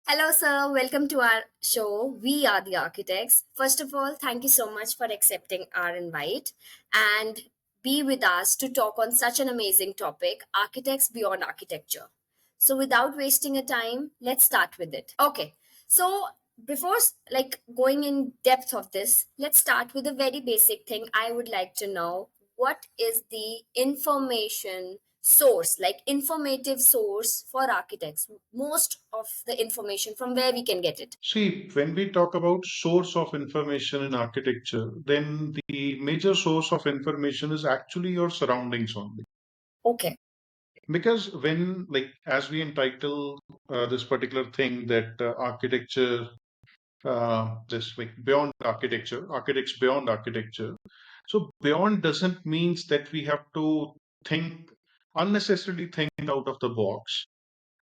Hello, sir. Welcome to our show. We are the architects. First of all, thank you so much for accepting our invite and be with us to talk on such an amazing topic architects beyond architecture. So, without wasting a time, let's start with it. Okay. So, before going in depth of this, let's start with a very basic thing. I would like to know what is the information source, like informative source for architects, most of the information from where we can get it. See, when we talk about source of information in architecture, then the major source of information is actually your surroundings only. Okay. Because when, like, as we entitle this particular thing that architecture, this like beyond architecture, architects beyond architecture. So beyond doesn't means that we have to think unnecessarily think out of the box.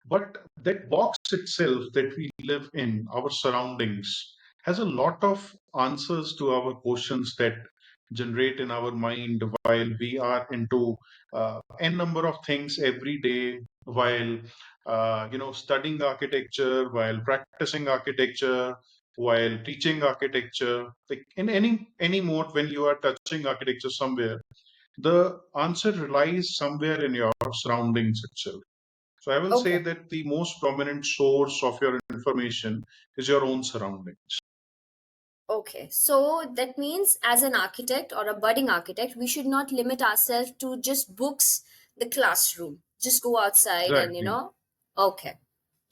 But that box itself that we live in, our surroundings, has a lot of answers to our questions that generate in our mind while we are into n number of things every day, while studying architecture, while practicing architecture, while teaching architecture. Like in any mode, when you are touching architecture somewhere, the answer relies somewhere in your surroundings itself. So I will say Okay. that the most prominent source of your information is your own surroundings. Okay. So that means as an architect or a budding architect, we should not limit ourselves to just books, the classroom. Just go outside and, Exactly. okay.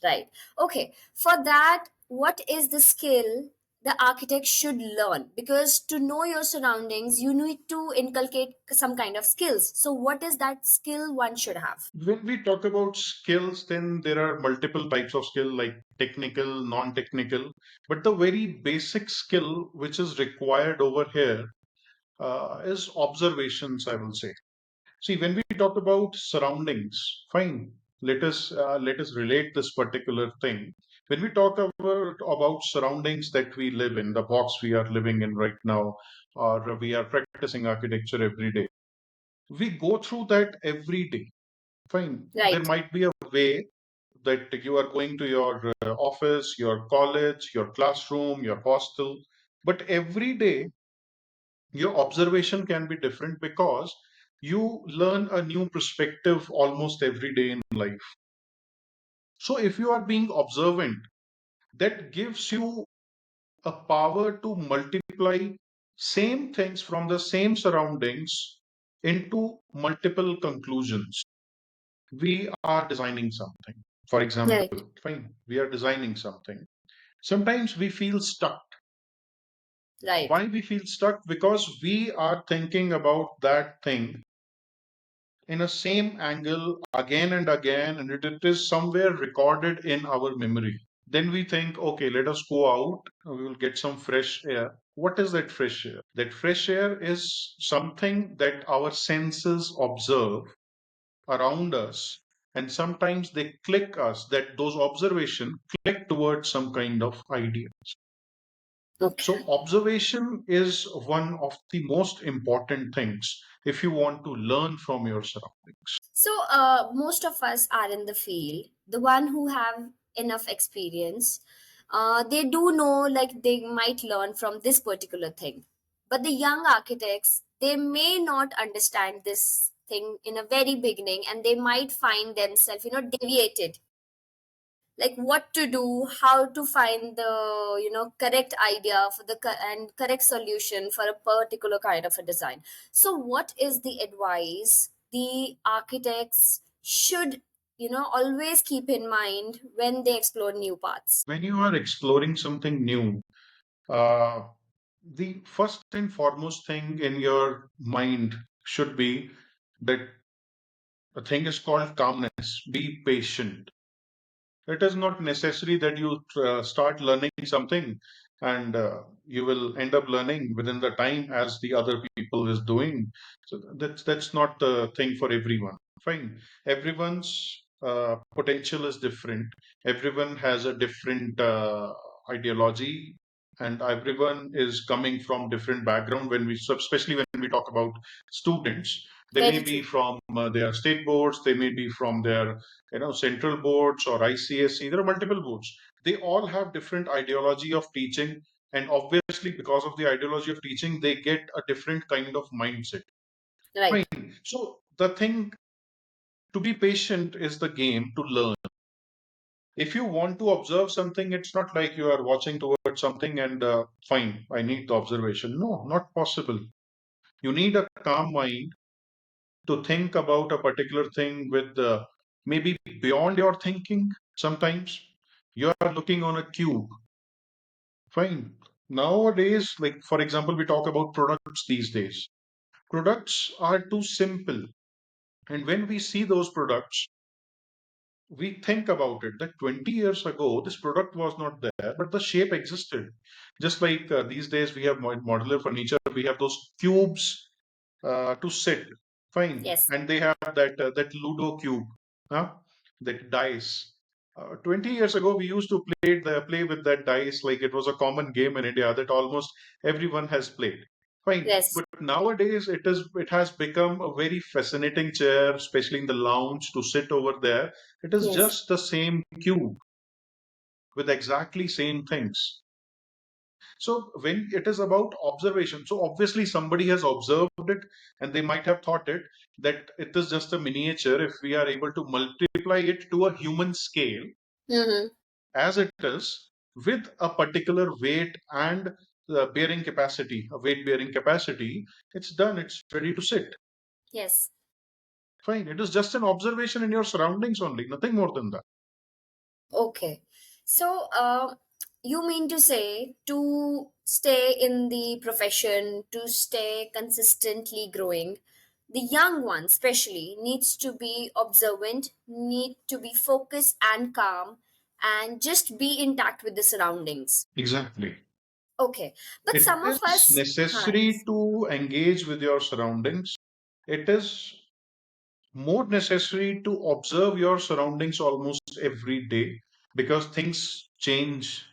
Right. Okay. For that, what is the skill the architect should learn? Because to know your surroundings, you need to inculcate some kind of skills. So, what is that skill one should have? When we talk about skills, then there are multiple types of skill like technical, non-technical. But the very basic skill which is required over here is observations, I will say. See, when we talk about surroundings, fine. Let us relate this particular thing. When we talk about surroundings that we live in, the box we are living in right now, or we are practicing architecture every day, we go through that every day. Fine. There Right. might be a way that you are going to your office, your college, your classroom, your hostel, but every day your observation can be different because you learn a new perspective almost every day in life. So if you are being observant, that gives you a power to multiply same things from the same surroundings into multiple conclusions. We are designing something. For Right. example, fine, we are designing something. Sometimes we feel stuck. Right. Why we feel stuck? Because we are thinking about that thing in a same angle again and again, and it is somewhere recorded in our memory. Then we think, okay, let us go out, we will get some fresh air. What is that fresh air? That fresh air is something that our senses observe around us, and sometimes they click us, that those observation click towards some kind of idea. Okay. So observation is one of the most important things if you want to learn from your surroundings. So, most of us are in the field. The one who have enough experience, they do know like they might learn from this particular thing. But the young architects, they may not understand this thing in a very beginning, and they might find themselves, deviated, like what to do, how to find the correct idea for the and correct solution for a particular kind of a design. So what is the advice the architects should always keep in mind when they explore new paths? When you are exploring something new, uh, the first and foremost thing in your mind should be that the thing is called calmness. Be patient. It is not necessary that you start learning something and you will end up learning within the time as the other people is doing. So that's not the thing for everyone. Fine. Everyone's potential is different. Everyone has a different ideology, and everyone is coming from different background. When we, so especially when we talk about students, They may Very be true. from their state boards, they may be from their central boards or ICSE. There are multiple boards. They all have different ideology of teaching, and obviously, because of the ideology of teaching, they get a different kind of mindset. Right. Fine. So the thing to be patient is the game to learn. If you want to observe something, it's not like you are watching towards something and fine, I need the observation. No, not possible. You need a calm mind to think about a particular thing with maybe beyond your thinking. Sometimes you are looking on a cube. Fine. Nowadays, like for example, we talk about products these days. Products are too simple. And when we see those products, we think about it that 20 years ago, this product was not there, but the shape existed. Just like these days, we have modular furniture, we have those cubes to sit. Fine, Yes. and they have that Ludo cube, huh? That dice. 20 years ago, we used to play with that dice like it was a common game in India that almost everyone has played. Fine, Yes. but nowadays it has become a very fascinating chair, especially in the lounge to sit over there. It is Yes. just the same cube with exactly same things. So when it is about observation, so obviously somebody has observed it and they might have thought it that it is just a miniature. If we are able to multiply it to a human scale Mm-hmm. as it is with a particular weight and a weight bearing capacity, it's done. It's ready to sit. Yes. Fine. It is just an observation in your surroundings only, nothing more than that. Okay. So, you mean to say to stay in the profession, to stay consistently growing, the young one especially needs to be observant, need to be focused and calm, and just be intact with the surroundings. Exactly. Okay. But It some of is us, huh, necessary yes. to engage with your surroundings. It is more necessary to observe your surroundings almost every day because things change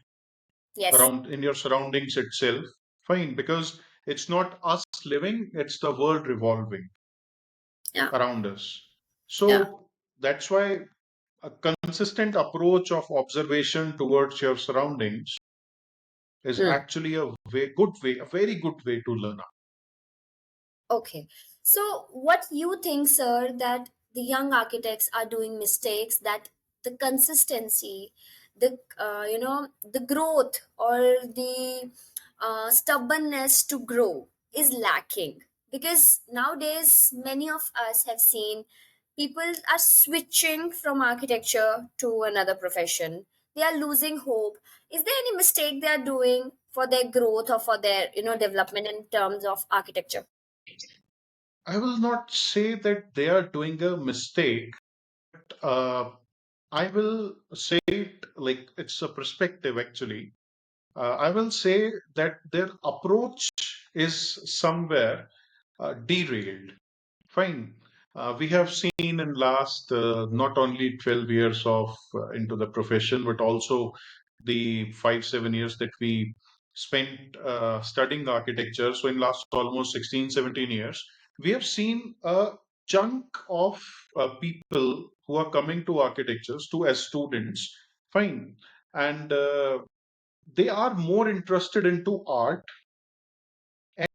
Yes. around in your surroundings itself. Fine, because it's not us living, it's the world revolving Yeah. around us. Yeah. So that's why a consistent approach of observation towards your surroundings is Hmm. actually a good way, a very good way to learn. Okay. So, what you think, sir, that the young architects are doing mistakes, that the consistency, the growth or the stubbornness to grow is lacking? Because nowadays, many of us have seen people are switching from architecture to another profession. They are losing hope. Is there any mistake they are doing for their growth or for their, development in terms of architecture? I will not say that they are doing a mistake. Uh, I will say it like it's a perspective actually. I will say that their approach is somewhere derailed. Fine. We have seen in last not only 12 years of into the profession, but also the 5, 7 years that we spent studying architecture. So in last almost 16, 17 years, we have seen a chunk of people who are coming to architectures to as students. Fine. And they are more interested into art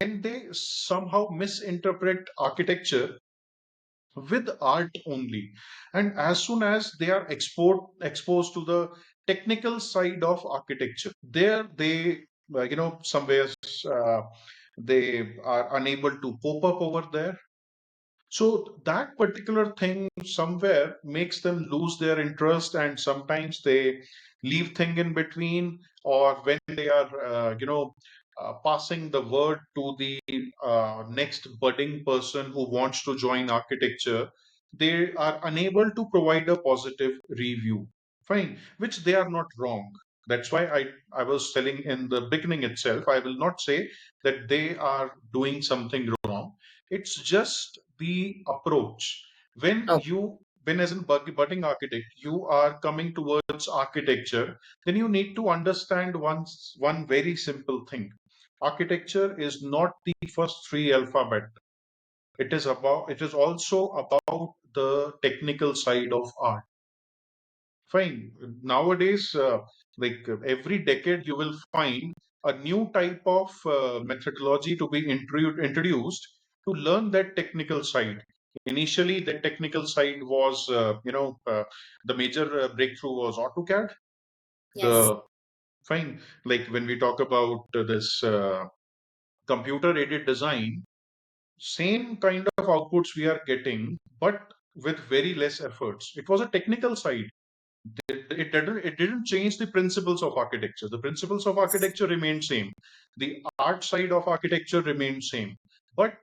and they somehow misinterpret architecture with art only. And as soon as they are exposed to the technical side of architecture, there they somewhere uh, they are unable to cope up over there. So that particular thing somewhere makes them lose their interest, and sometimes they leave thing in between, or when they are, passing the word to the next budding person who wants to join architecture, they are unable to provide a positive review. Fine, which they are not wrong. That's why I was telling in the beginning itself, I will not say that they are doing something wrong. It's just the approach. When as a budding architect, you are coming towards architecture, then you need to understand one very simple thing. Architecture is not the first three alphabet. It is also about the technical side of art. Fine. Nowadays, every decade, you will find a new type of methodology to be introduced to learn that technical side. Initially, that technical side was, the major breakthrough was AutoCAD. Yes. The fine, like when we talk about this computer aided design, same kind of outputs we are getting, but with very less efforts. It was a technical side. It didn't change the principles of architecture. The principles of Yes. architecture remained same. The art side of architecture remained same. But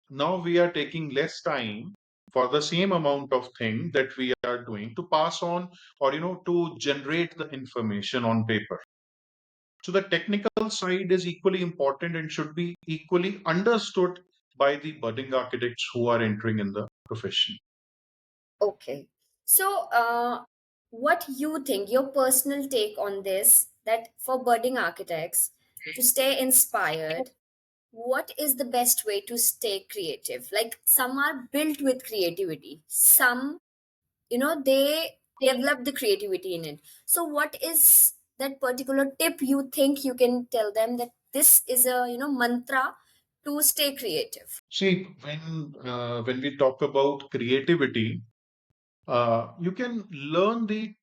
now we are taking less time for the same amount of thing that we are doing to pass on, or to generate the information on paper. So the technical side is equally important and should be equally understood by the budding architects who are entering in the profession. Okay. So, what you think, your personal take on this, that for budding architects to stay inspired, what is the best way to stay creative? Like, some are built with creativity, some, they develop the creativity in it. So, what is that particular tip you think you can tell them that this is a, mantra to stay creative? See, when we talk about creativity, you can learn the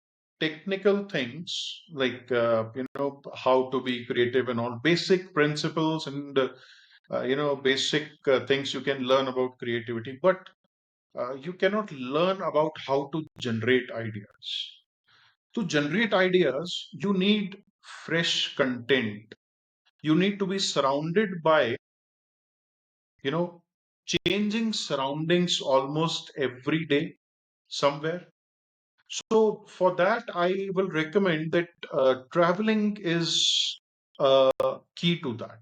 technical things like how to be creative and all basic principles and basic things you can learn about creativity, but you cannot learn about how to generate ideas. To generate ideas, you need fresh content. You need to be surrounded by, you know, changing surroundings almost every day somewhere. So for that, I will recommend that traveling is key to that.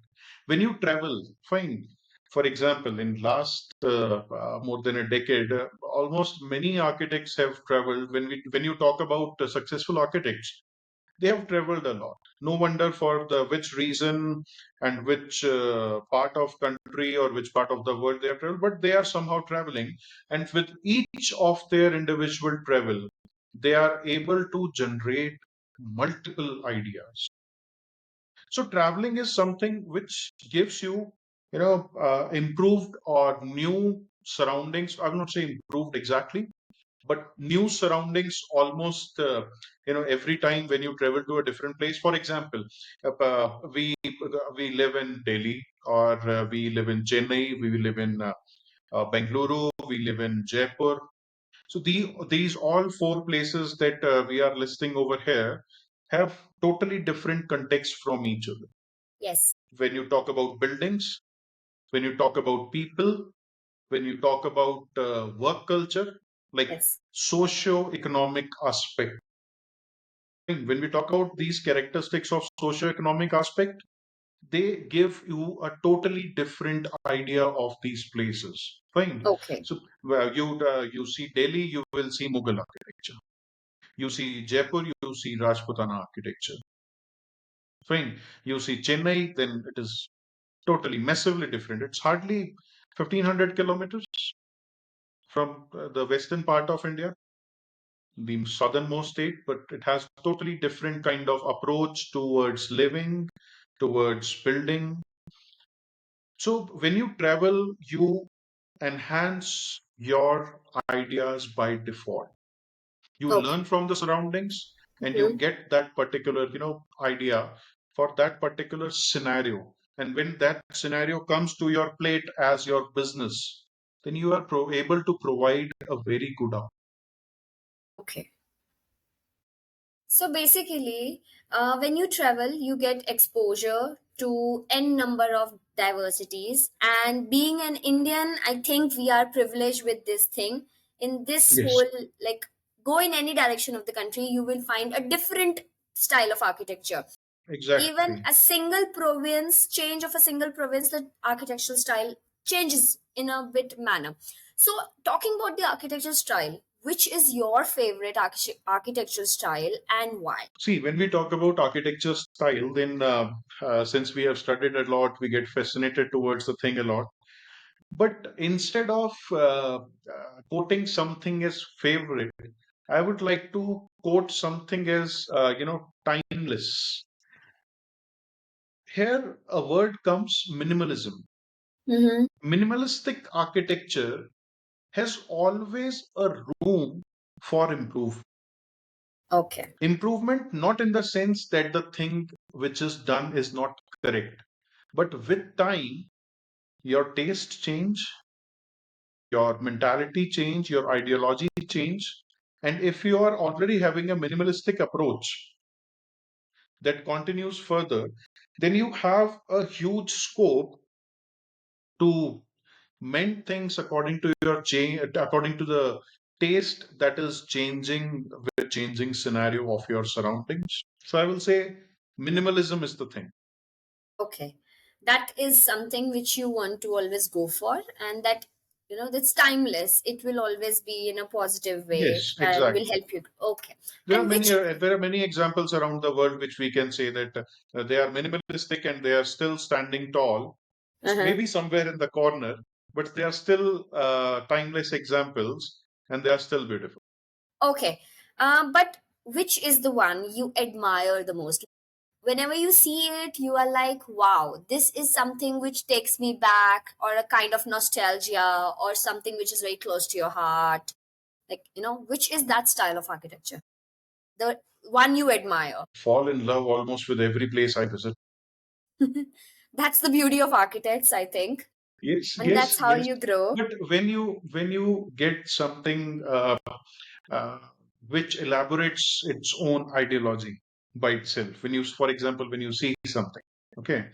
When you travel, fine. For example, in last more than a decade, almost many architects have traveled. When you talk about successful architects, they have traveled a lot. No wonder for the which reason and which part of country or which part of the world they have traveled, but they are somehow traveling. And with each of their individual travel, they are able to generate multiple ideas. So traveling is something which gives you, improved or new surroundings. I will not say improved exactly, but new surroundings almost every time when you travel to a different place. For example, we live in Delhi, or we live in Chennai, we live in Bengaluru, we live in Jaipur. So these all four places that we are listing over here have totally different contexts from each other. Yes. When you talk about buildings, when you talk about people, when you talk about work culture, like Yes. socio-economic aspect. When we talk about these characteristics of socio-economic aspect, they give you a totally different idea of these places. Fine. Okay. So you see Delhi, you will see Mughal architecture. You see Jaipur, you see Rajputana architecture. Fine. You see Chennai, then it is totally massively different. It's hardly 1,500 kilometers from the western part of India, the southernmost state, but it has totally different kind of approach towards living, towards building. So when you travel, you enhance your ideas by default. You Okay. learn from the surroundings and you Mhm. get that particular, idea for that particular scenario. And when that scenario comes to your plate as your business, then you are able to provide a very good outcome. Okay. So basically, when you travel, you get exposure to n number of diversities. And being an Indian, I think we are privileged with this thing. In this Yes, whole, like, go in any direction of the country, you will find a different style of architecture. Even exactly. a single province, change of a single province, the architectural style changes in a bit manner. So, talking about the architecture style, which is your favorite architectural style and why? See, when we talk about architecture style, then since we have studied a lot, we get fascinated towards the thing a lot. But instead of quoting something as favorite, I would like to quote something as, timeless. Here, a word comes minimalism. Mm-hmm. Minimalistic architecture has always a room for Okay. improvement, not in the sense that the thing which is done is not correct, but with time, your taste change, your mentality change, your ideology change. And if you are already having a minimalistic approach that continues further, then you have a huge scope to mend things according to your change, according to the taste that is changing with changing scenario of your surroundings. So I will say minimalism is the thing. Okay. That is something which you want to always go for, and that, that's timeless. It will always be in a positive way Yes, and will exactly. help you. Okay. And which, There are many examples around the world which we can say that they are minimalistic and they are still standing tall, uh-huh. maybe somewhere in the corner, but they are still timeless examples and they are still beautiful. Okay. But which is the one you admire the most? Whenever you see it, you are like, wow, this is something which takes me back, or a kind of nostalgia, or something which is very close to your heart. Like, which is that style of architecture? The one you admire. Fall in love almost with every place I visit. That's the beauty of architects, I think. Yes, And that's yes, how yes. you grow. But when you get something uh, which elaborates its own ideology by itself, when you, for example, when you see something, okay,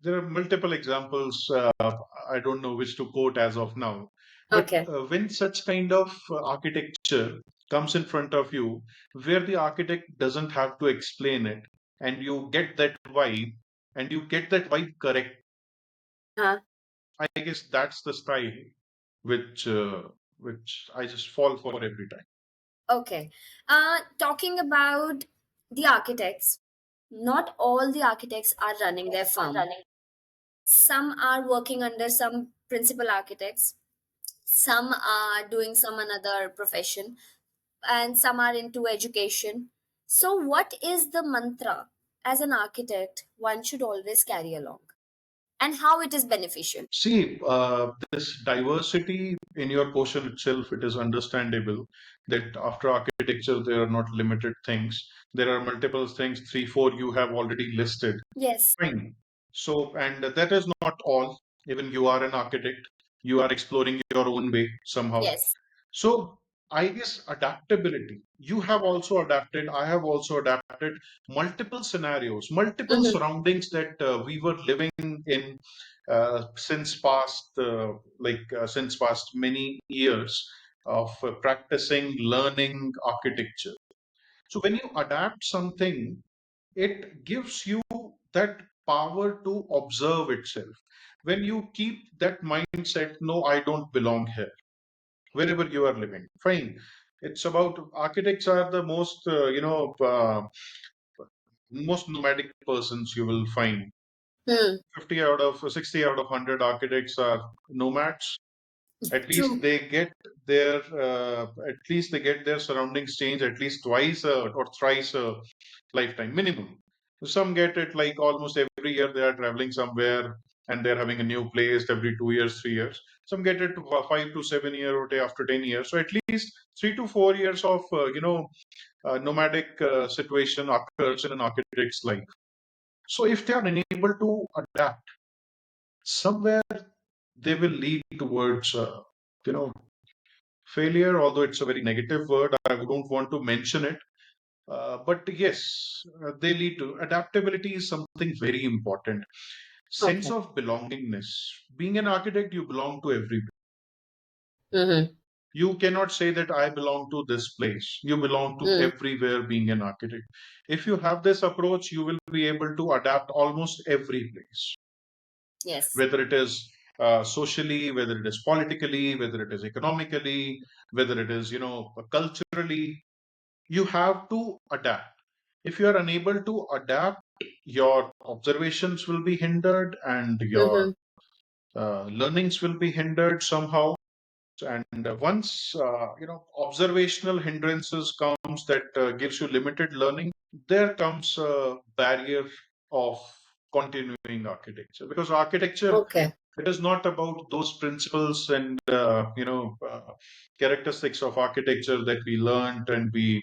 there are multiple examples. I don't know which to quote as of now, but Okay. when such kind of architecture comes in front of you, where the architect doesn't have to explain it, and you get that vibe, and you get that vibe correct, Uh, I guess that's the style which which I just fall for every time. okay. Talking about the architects, not all the architects are running their firm. Some are working under some principal architects, some are doing some another profession, and some are into education. So what is the mantra as an architect one should always carry along, and how it is beneficial? See, this diversity in your question itself, it is understandable that after architecture, there are not limited things. There are multiple things, three, four you have already listed. Yes. Fine. So, and that is not all. Even you are an architect, you are exploring your own way somehow. Yes. So I guess adaptability. You have also adapted. I have also adapted multiple scenarios, multiple Hmm. surroundings that we were living in since past many years of practicing, learning architecture. So when you adapt something, it gives you that power to observe itself. When you keep that mindset, no, I don't belong here wherever you are living. Fine. It's about architects are the most nomadic persons you will find. Hmm. 50 out of 60 out of 100 architects are nomads. At least True. they get their surroundings change at least twice or thrice a lifetime minimum. Some get it like almost every year they are traveling somewhere and they're having a new place every 2 years, 3 years. Some get it 5 to 7 year or after 10 years. So at least 3 to 4 years of nomadic situation occurs in an architect's life. So if they are unable to adapt, somewhere they will lead towards you know failure. Although it's a very negative word, I don't want to mention it. But yes, they lead to adaptability is something very important. Sense Okay. of belongingness. Being an architect, you belong to everywhere. Mm-hmm. You cannot say that I belong to this place. You belong to Mm. everywhere being an architect. If you have this approach, you will be able to adapt almost every place, Yes. whether it is socially, whether it is politically, whether it is economically, whether it is, culturally. You have to adapt. If you are unable to adapt, your observations will be hindered and your Mm-hmm. Learnings will be hindered somehow. And once observational hindrances comes that gives you limited learning, there comes a barrier of continuing architecture, because architecture, Okay. it is not about those principles and characteristics of architecture that we learned and we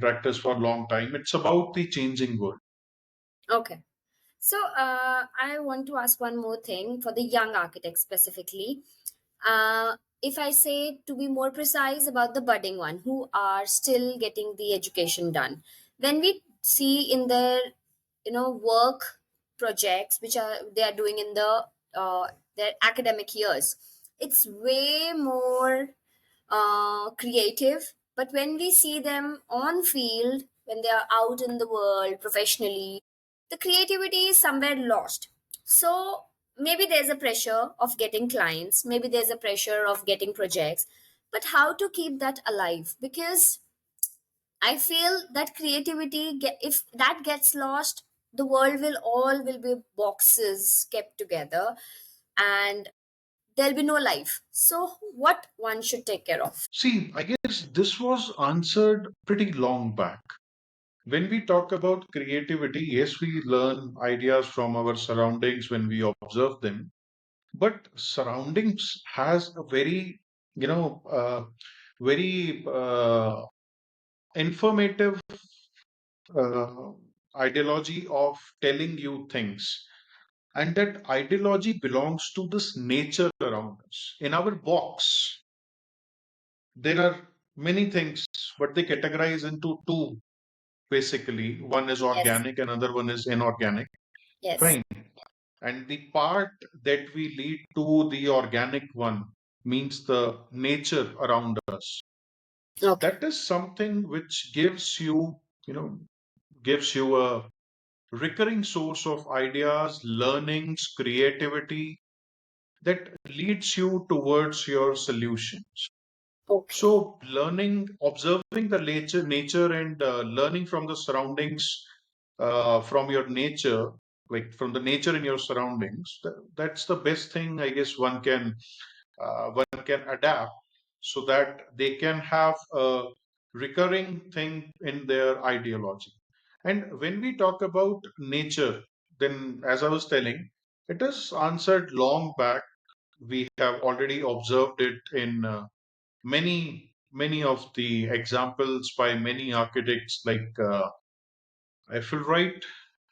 practice for a long time. It's about the changing world. Okay. So, I want to ask one more thing for the young architects specifically. If I say to be more precise about the budding one who are still getting the education done, when we see in their work projects which are they are doing in their academic years, it's way more creative. But when we see them on field, when they are out in the world professionally, the creativity is somewhere lost. So maybe there's a pressure of getting clients, maybe there's a pressure of getting projects, but how to keep that alive? Because I feel that if that gets lost, the world will be boxes kept together, and there'll be no life. So what one should take care of? See, I guess this was answered pretty long back. When we talk about creativity, yes, we learn ideas from our surroundings when we observe them, but surroundings has a very informative uh, ideology of telling you things. And that ideology belongs to this nature around us. In our box, there are many things, but they categorize into two basically. One is Yes. organic, another one is inorganic. Yes. Fine. And the part that we lead to the organic one means the nature around us. Okay. That is something which gives you a recurring source of ideas, learnings, creativity that leads you towards your solutions. Okay. So, learning, observing the nature and learning from the surroundings, from your nature, like from the nature in your surroundings, that's the best thing I guess one can adapt so that they can have a recurring thing in their ideology. And when we talk about nature, then as I was telling, it is answered long back. We have already observed it in many of the examples by many architects like Wright.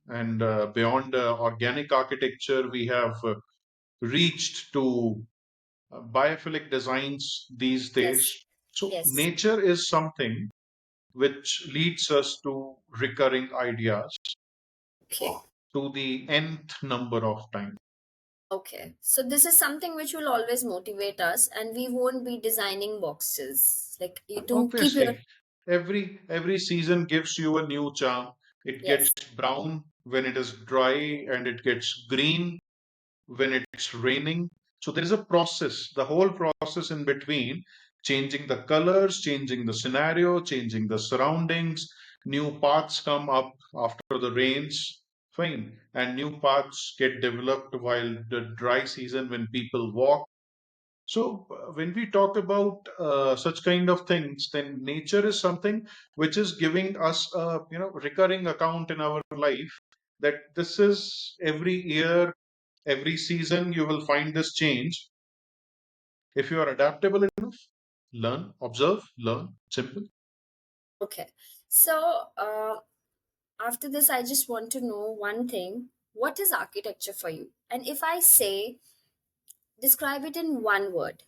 And beyond organic architecture, we have reached to biophilic designs these Yes. days. So Yes. nature is something which leads us to recurring ideas Okay. to the nth number of times. Okay. So this is something which will always motivate us, and we won't be designing boxes like to keep your. Obviously, every season gives you a new charm. It gets Yes. brown when it is dry, and it gets green when it's raining. So there is a process, the whole process in between, changing the colors, changing the scenario, changing the surroundings. New paths come up after the rains, fine, and new paths get developed while the dry season when people walk. So when we talk about such kind of things, then nature is something which is giving us a recurring account in our life, that this is every year, every season you will find this change. If you are adaptable enough, learn, observe, learn. Simple. Okay. So after this, I just want to know one thing. What is architecture for you? And if I say describe it in one word,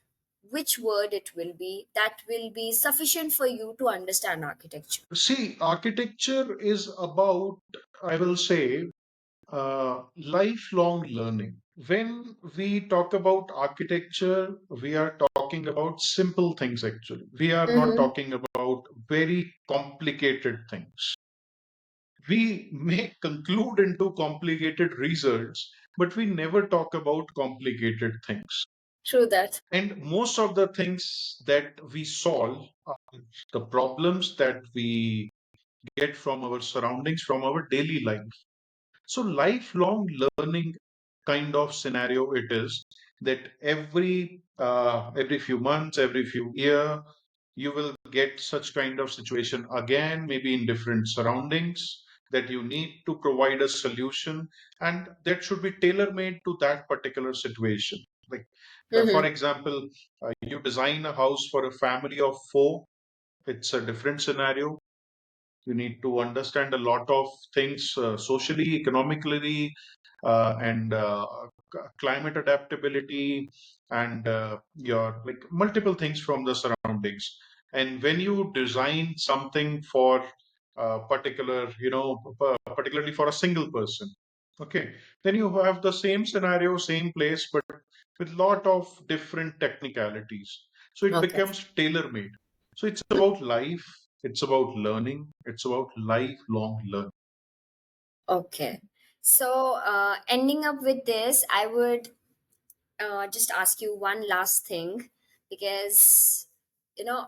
which word it will be that will be sufficient for you to understand architecture? See, architecture is about, I will say, lifelong learning. When we talk about architecture, we are talking about simple things actually. We are not Mm-hmm. talking about very complicated things. We may conclude into complicated results, but we never talk about complicated things. True that. And most of the things that we solve are the problems that we get from our surroundings, from our daily life. So, lifelong learning kind of scenario it is, that every few months, every few year, you will get such kind of situation again, maybe in different surroundings, that you need to provide a solution, and that should be tailor made to that particular situation. Like, for Mm-hmm. example, you design a house for a family of four, it's a different scenario. You need to understand a lot of things, socially, economically, and climate adaptability, and your like multiple things from the surroundings. And when you design something for particular, particularly for a single person, okay, then you have the same scenario, same place, but with lot of different technicalities. So it Okay. becomes tailor made. So it's about life, it's about learning, it's about lifelong learning. Okay. So, ending up with this, I would just ask you one last thing, because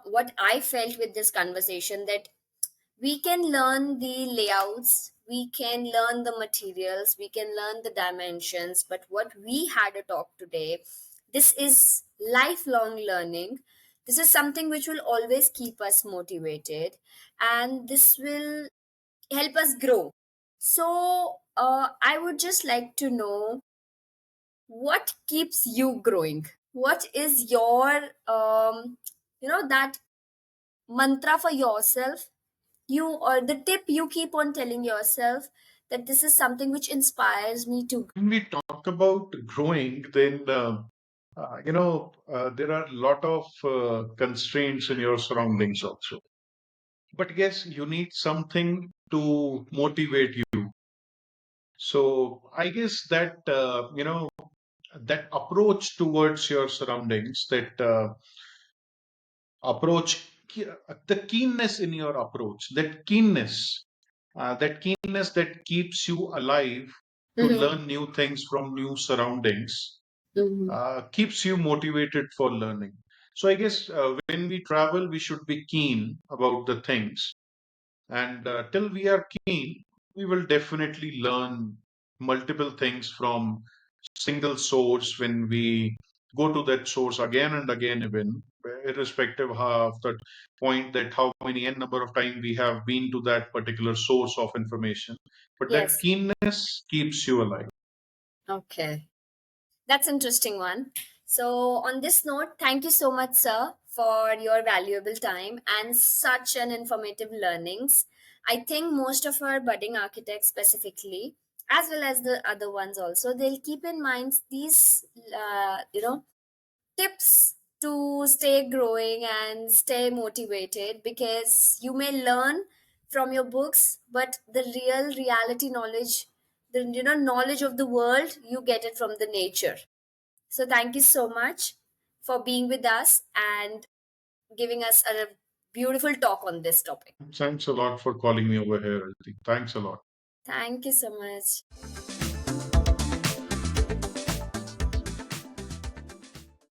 what I felt with this conversation, that we can learn the layouts, we can learn the materials, we can learn the dimensions, but what we had a talk today, this is lifelong learning. This is something which will always keep us motivated, and this will help us grow. So, I would just like to know, what keeps you growing? What is your, that mantra for yourself? You, or the tip you keep on telling yourself, that this is something which inspires me to. When we talk about growing, then there are a lot of constraints in your surroundings also. But yes, you need something to motivate you. So I guess that that approach towards your surroundings, that approach, the keenness in your approach, that keenness that keeps you alive to Mm-hmm. learn new things from new surroundings, Mm-hmm. keeps you motivated for learning. So I guess when we travel, we should be keen about the things, and till we are keen, we will definitely learn multiple things from single source. When we go to that source again and again, even irrespective of the point that how many n number of time we have been to that particular source of information, but that Yes. keenness keeps you alive. Okay. That's interesting one. So, on this note, thank you so much, sir, for your valuable time and such an informative learnings. I think most of our budding architects specifically, as well as the other ones also, they'll keep in mind these, tips to stay growing and stay motivated, because you may learn from your books, but the real reality knowledge, the knowledge of the world, you get it from the nature. So thank you so much for being with us and giving us a beautiful talk on this topic. Thanks a lot for calling me over here, Aditi. Thanks a lot. Thank you so much.